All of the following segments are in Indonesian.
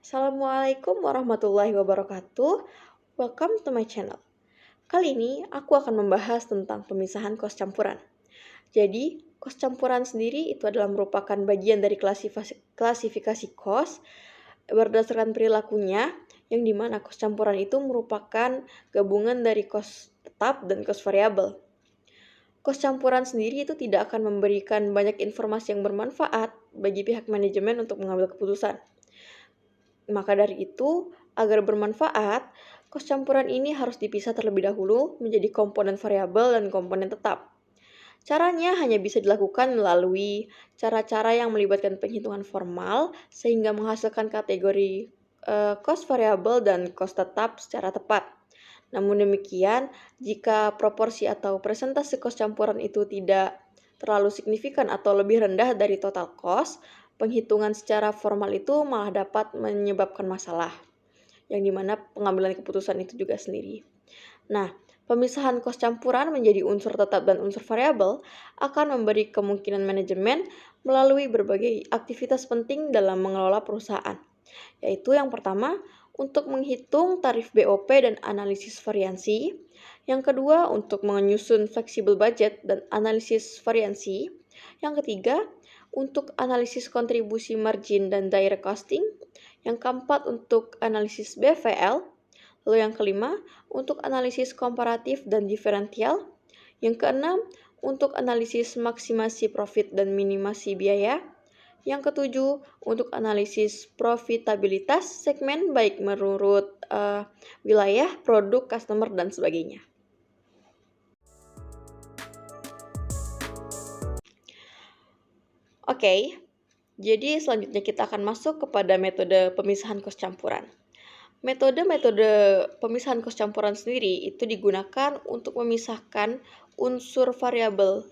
Assalamualaikum warahmatullahi wabarakatuh. Welcome to my channel. Kali ini aku akan membahas tentang pemisahan kos campuran. Jadi, kos campuran sendiri itu adalah merupakan bagian dari klasifikasi kos berdasarkan perilakunya, yang dimana kos campuran itu merupakan gabungan dari kos tetap dan kos variabel. Kos campuran sendiri itu tidak akan memberikan banyak informasi yang bermanfaat bagi pihak manajemen untuk mengambil keputusan. Maka dari itu, agar bermanfaat, kos campuran ini harus dipisah terlebih dahulu menjadi komponen variabel dan komponen tetap. Caranya hanya bisa dilakukan melalui cara-cara yang melibatkan penghitungan formal sehingga menghasilkan kategori kos variabel dan kos tetap secara tepat. Namun demikian, jika proporsi atau persentase kos campuran itu tidak terlalu signifikan atau lebih rendah dari total kos, penghitungan secara formal itu malah dapat menyebabkan masalah, yang dimana pengambilan keputusan itu juga sendiri. Nah, pemisahan kos campuran menjadi unsur tetap dan unsur variabel akan memberi kemungkinan manajemen melalui berbagai aktivitas penting dalam mengelola perusahaan, yaitu yang pertama, untuk menghitung tarif BOP dan analisis variansi. Yang kedua, untuk menyusun fleksibel budget dan analisis variansi. Yang ketiga, untuk analisis kontribusi margin dan direct costing. Yang keempat, untuk analisis BVL. Lalu yang kelima, untuk analisis komparatif dan diferensial. Yang keenam, untuk analisis maksimasi profit dan minimasi biaya. Yang ketujuh, untuk analisis profitabilitas segmen baik menurut wilayah, produk, customer, dan sebagainya. Oke, jadi selanjutnya kita akan masuk kepada metode pemisahan kos campuran. Metode-metode pemisahan kos campuran sendiri itu digunakan untuk memisahkan unsur variabel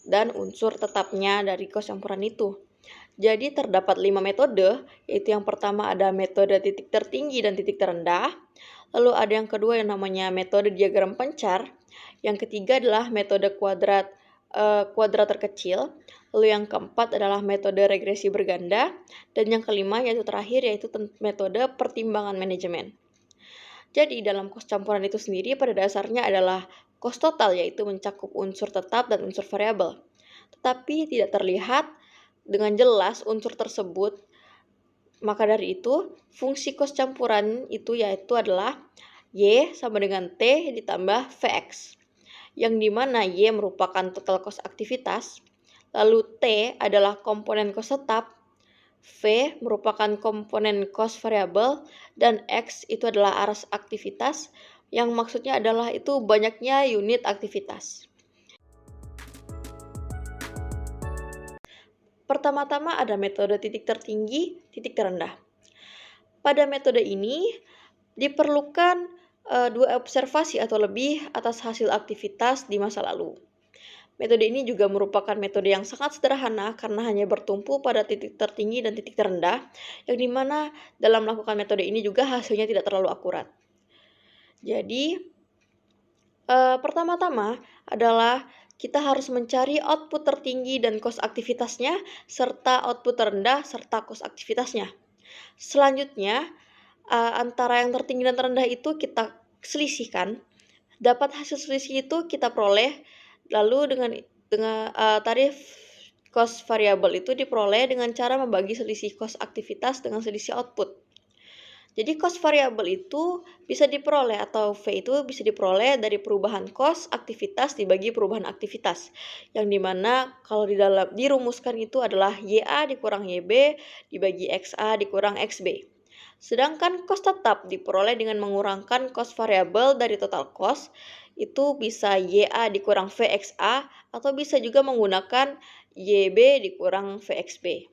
dan unsur tetapnya dari kos campuran itu. Jadi terdapat 5 metode, yaitu yang pertama ada metode titik tertinggi dan titik terendah. Lalu ada yang kedua yang namanya metode diagram pencar. Yang ketiga adalah metode kuadrat terkecil. Lalu yang keempat adalah metode regresi berganda. Dan yang kelima yaitu terakhir yaitu metode pertimbangan manajemen. Jadi dalam kos campuran itu sendiri pada dasarnya adalah kos total, yaitu mencakup unsur tetap dan unsur variabel. Tetapi tidak terlihat dengan jelas unsur tersebut. Maka dari itu, fungsi kos campuran itu yaitu adalah Y sama dengan T ditambah Vx. Yang dimana Y merupakan total kos aktivitas, lalu T adalah komponen kos tetap, V merupakan komponen kos variabel, dan X itu adalah aras aktivitas, yang maksudnya adalah itu banyaknya unit aktivitas. Pertama-tama ada metode titik tertinggi, titik terendah. Pada metode ini diperlukan dua observasi atau lebih atas hasil aktivitas di masa lalu. Metode ini juga merupakan metode yang sangat sederhana karena hanya bertumpu pada titik tertinggi dan titik terendah, yang dimana dalam melakukan metode ini juga hasilnya tidak terlalu akurat. Jadi, pertama-tama adalah kita harus mencari output tertinggi dan kos aktivitasnya, serta output terendah serta kos aktivitasnya. Selanjutnya, antara yang tertinggi dan terendah itu kita selisihkan. Dapat hasil selisih itu kita peroleh, lalu dengan tarif kos variabel itu diperoleh dengan cara membagi selisih kos aktivitas dengan selisih output. Jadi kos variabel itu bisa diperoleh atau V itu bisa diperoleh dari perubahan kos aktivitas dibagi perubahan aktivitas. Yang dimana kalau dirumuskan itu adalah YA dikurang YB dibagi XA dikurang XB. Sedangkan kos tetap diperoleh dengan mengurangkan kos variabel dari total kos, itu bisa YA dikurang VXA atau bisa juga menggunakan YB dikurang VXB.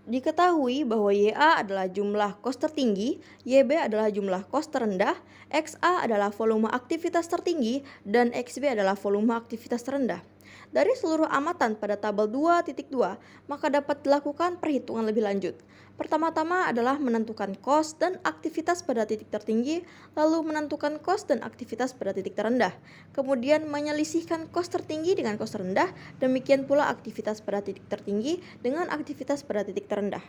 Diketahui bahwa YA adalah jumlah kos tertinggi, YB adalah jumlah kos terendah, XA adalah volume aktivitas tertinggi, dan XB adalah volume aktivitas terendah. Dari seluruh amatan pada tabel 2.2, maka dapat dilakukan perhitungan lebih lanjut. Pertama-tama adalah menentukan kos dan aktivitas pada titik tertinggi, lalu menentukan kos dan aktivitas pada titik terendah. Kemudian menyelisihkan kos tertinggi dengan kos terendah, demikian pula aktivitas pada titik tertinggi dengan aktivitas pada titik terendah.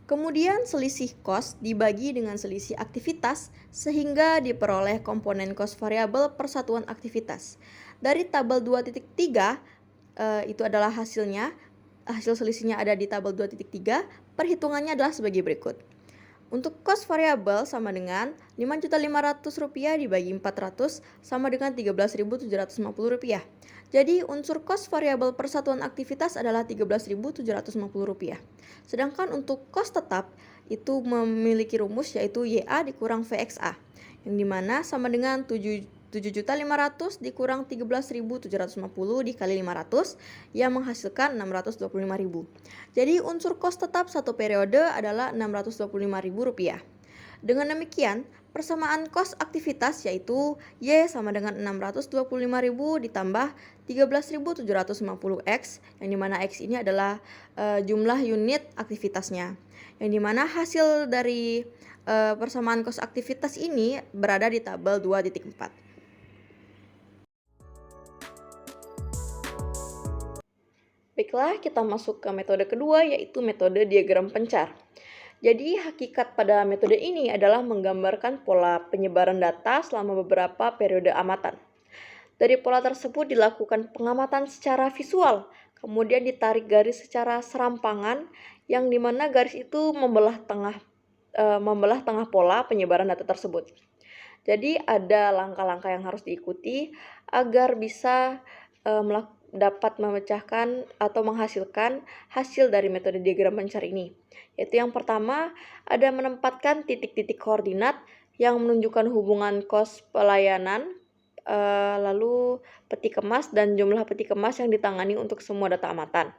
Kemudian selisih kos dibagi dengan selisih aktivitas sehingga diperoleh komponen kos variabel per satuan aktivitas. Dari tabel 2.3 itu adalah hasilnya. Hasil selisihnya ada di tabel 2.3. Perhitungannya adalah sebagai berikut. Untuk kos variabel sama dengan Rp5.500 dibagi 400 sama dengan Rp13.750. Jadi unsur kos variabel per satuan aktivitas adalah Rp13.750. Sedangkan untuk kos tetap itu memiliki rumus yaitu YA dikurang VXA, yang dimana sama dengan 7.500.000 dikurang 13.750 dikali 500 yang menghasilkan 625.000. Jadi unsur kos tetap satu periode adalah Rp625.000. Dengan demikian, persamaan kos aktivitas yaitu Y sama dengan 625.000 ditambah 13.750X, yang dimana X ini adalah jumlah unit aktivitasnya. Yang dimana hasil dari persamaan kos aktivitas ini berada di tabel 2.4. Baiklah, kita masuk ke metode kedua, yaitu metode diagram pencar. Jadi, hakikat pada metode ini adalah menggambarkan pola penyebaran data selama beberapa periode amatan. Dari pola tersebut dilakukan pengamatan secara visual, kemudian ditarik garis secara serampangan, yang dimana garis itu membelah tengah pola penyebaran data tersebut. Jadi, ada langkah-langkah yang harus diikuti agar bisa dapat memecahkan atau menghasilkan hasil dari metode diagram pencar ini. Yaitu yang pertama, ada menempatkan titik-titik koordinat yang menunjukkan hubungan kos pelayanan, lalu peti kemas dan jumlah peti kemas yang ditangani untuk semua data amatan.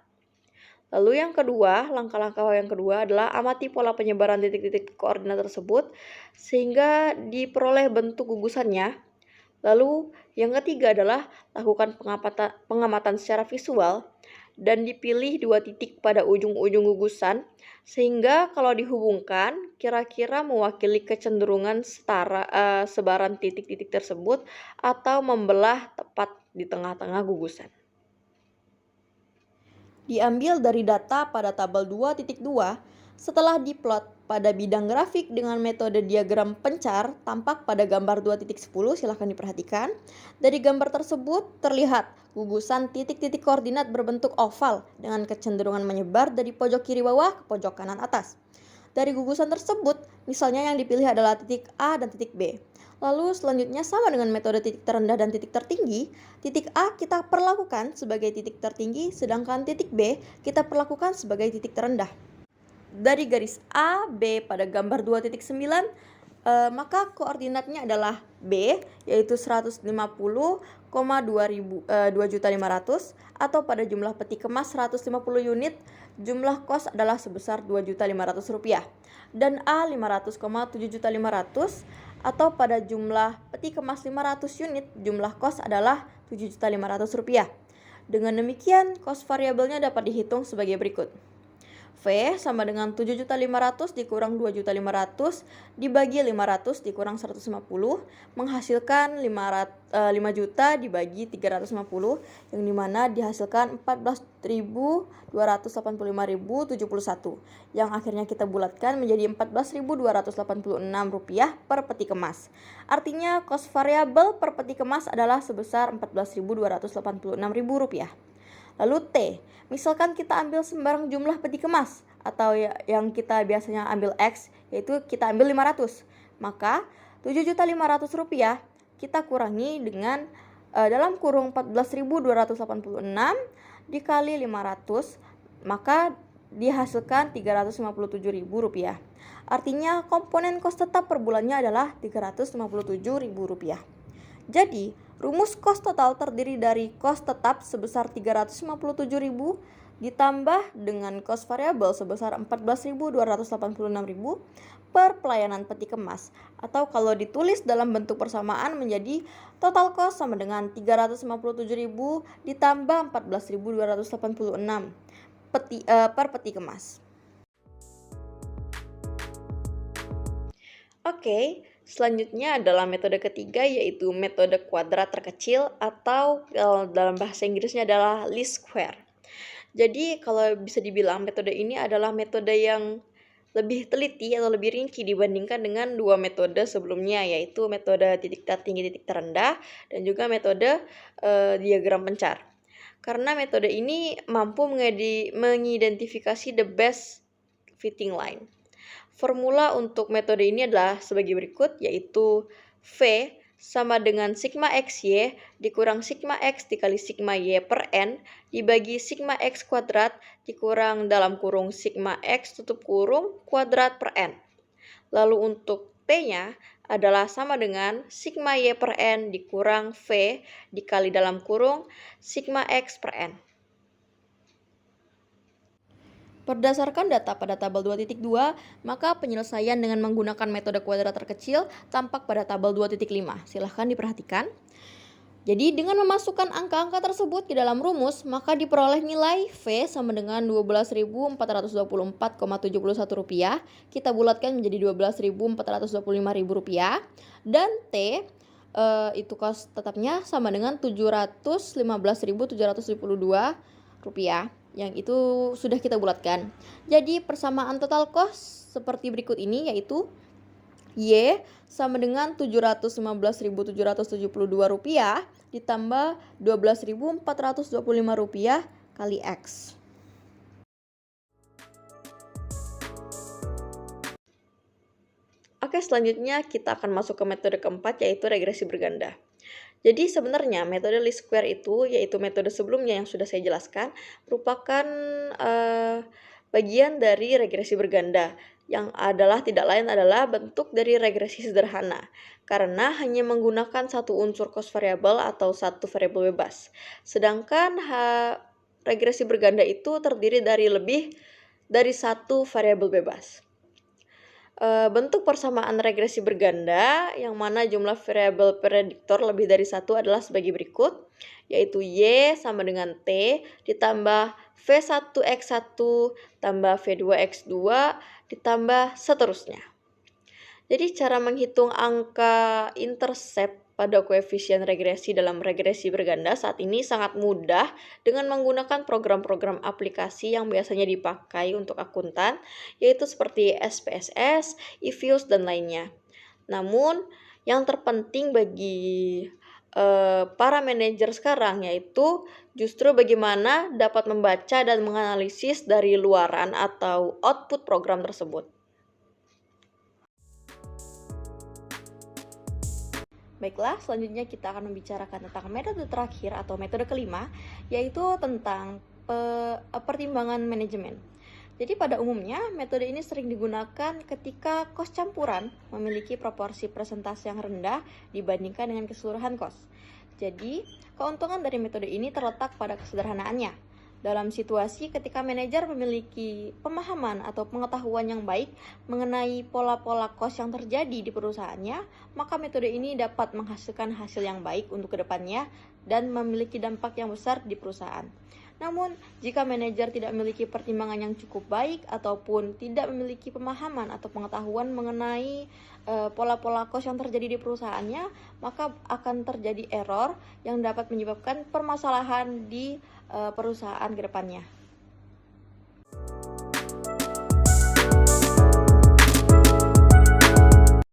Lalu yang kedua, langkah-langkah yang kedua adalah amati pola penyebaran titik-titik koordinat tersebut sehingga diperoleh bentuk gugusannya. Lalu yang ketiga adalah lakukan pengamatan secara visual dan dipilih dua titik pada ujung-ujung gugusan sehingga kalau dihubungkan kira-kira mewakili kecenderungan sebaran titik-titik tersebut atau membelah tepat di tengah-tengah gugusan. Diambil dari data pada tabel 2.2, setelah diplot pada bidang grafik dengan metode diagram pencar tampak pada gambar 2.10, silahkan diperhatikan. Dari gambar tersebut terlihat gugusan titik-titik koordinat berbentuk oval dengan kecenderungan menyebar dari pojok kiri bawah ke pojok kanan atas. Dari gugusan tersebut, misalnya yang dipilih adalah titik A dan titik B. Lalu selanjutnya sama dengan metode titik terendah dan titik tertinggi, titik A kita perlakukan sebagai titik tertinggi, sedangkan titik B kita perlakukan sebagai titik terendah. Dari garis A, B pada gambar 2.9, maka koordinatnya adalah B, yaitu 150,2.500 atau pada jumlah peti kemas 150 unit, jumlah kos adalah sebesar Rp2.500. Dan A 500,7.500 atau pada jumlah peti kemas 500 unit, jumlah kos adalah Rp7.500. Dengan demikian, kos variabelnya dapat dihitung sebagai berikut. V sama dengan 7.500 dikurang 2.500 dibagi 500 dikurang 150 menghasilkan 5 juta dibagi 350, yang dimana dihasilkan 14.285.071 yang akhirnya kita bulatkan menjadi Rp14.286 per peti kemas. Artinya kos variabel per peti kemas adalah sebesar Rp14.286.000. Lalu T, misalkan kita ambil sembarang jumlah peti kemas atau yang kita biasanya ambil X, yaitu kita ambil 500. Maka Rp7.500 kita kurangi dengan dalam kurung 14.286 dikali 500, maka dihasilkan Rp357.000. Artinya komponen kos tetap per bulannya adalah Rp357.000. Jadi, rumus kos total terdiri dari kos tetap sebesar Rp357.000 ditambah dengan kos variabel sebesar Rp14.286.000 per pelayanan peti kemas, atau kalau ditulis dalam bentuk persamaan menjadi total kos sama dengan Rp357.000 ditambah Rp14.286 per peti kemas. Oke, selanjutnya adalah metode ketiga, yaitu metode kuadrat terkecil atau dalam bahasa Inggrisnya adalah least square. Jadi kalau bisa dibilang metode ini adalah metode yang lebih teliti atau lebih rinci dibandingkan dengan dua metode sebelumnya, yaitu metode titik tertinggi, titik terendah, dan juga metode diagram pencar. Karena metode ini mampu mengidentifikasi the best fitting line. Formula untuk metode ini adalah sebagai berikut, yaitu V sama dengan sigma XY dikurang sigma X dikali sigma Y per N dibagi sigma X kuadrat dikurang dalam kurung sigma X tutup kurung kuadrat per N. Lalu untuk T-nya adalah sama dengan sigma Y per N dikurang V dikali dalam kurung sigma X per N. Berdasarkan data pada tabel 2.2, maka penyelesaian dengan menggunakan metode kuadrat terkecil tampak pada tabel 2.5. Silahkan diperhatikan. Jadi dengan memasukkan angka-angka tersebut ke dalam rumus, maka diperoleh nilai V sama dengan Rp12.424,71. Kita bulatkan menjadi Rp12.425.000. Dan T itu kos tetapnya sama dengan Rp715.772, yang itu sudah kita bulatkan. Jadi persamaan total cost seperti berikut ini, yaitu Y sama dengan Rp715.772 ditambah Rp12.425 kali X. Oke, selanjutnya kita akan masuk ke metode keempat, yaitu regresi berganda. Jadi sebenarnya metode least square itu, yaitu metode sebelumnya yang sudah saya jelaskan, merupakan bagian dari regresi berganda, yang adalah tidak lain adalah bentuk dari regresi sederhana, karena hanya menggunakan satu unsur cost variable atau satu variabel bebas. Sedangkan regresi berganda itu terdiri dari lebih dari satu variabel bebas. Bentuk persamaan regresi berganda yang mana jumlah variabel prediktor lebih dari satu adalah sebagai berikut, yaitu Y sama dengan T ditambah V1X1 tambah V2X2 ditambah seterusnya. Jadi cara menghitung angka intercept pada koefisien regresi dalam regresi berganda saat ini sangat mudah dengan menggunakan program-program aplikasi yang biasanya dipakai untuk akuntan, yaitu seperti SPSS, eViews, dan lainnya. Namun, yang terpenting bagi para manajer sekarang yaitu justru bagaimana dapat membaca dan menganalisis dari luaran atau output program tersebut. Baiklah, selanjutnya kita akan membicarakan tentang metode terakhir atau metode kelima, yaitu tentang pertimbangan manajemen. Jadi pada umumnya, metode ini sering digunakan ketika kos campuran memiliki proporsi persentase yang rendah dibandingkan dengan keseluruhan kos. Jadi, keuntungan dari metode ini terletak pada kesederhanaannya. Dalam situasi ketika manajer memiliki pemahaman atau pengetahuan yang baik mengenai pola-pola kos yang terjadi di perusahaannya, maka metode ini dapat menghasilkan hasil yang baik untuk kedepannya dan memiliki dampak yang besar di perusahaan. Namun, jika manajer tidak memiliki pertimbangan yang cukup baik ataupun tidak memiliki pemahaman atau pengetahuan mengenai pola-pola kos yang terjadi di perusahaannya, maka akan terjadi error yang dapat menyebabkan permasalahan di perusahaan ke depannya.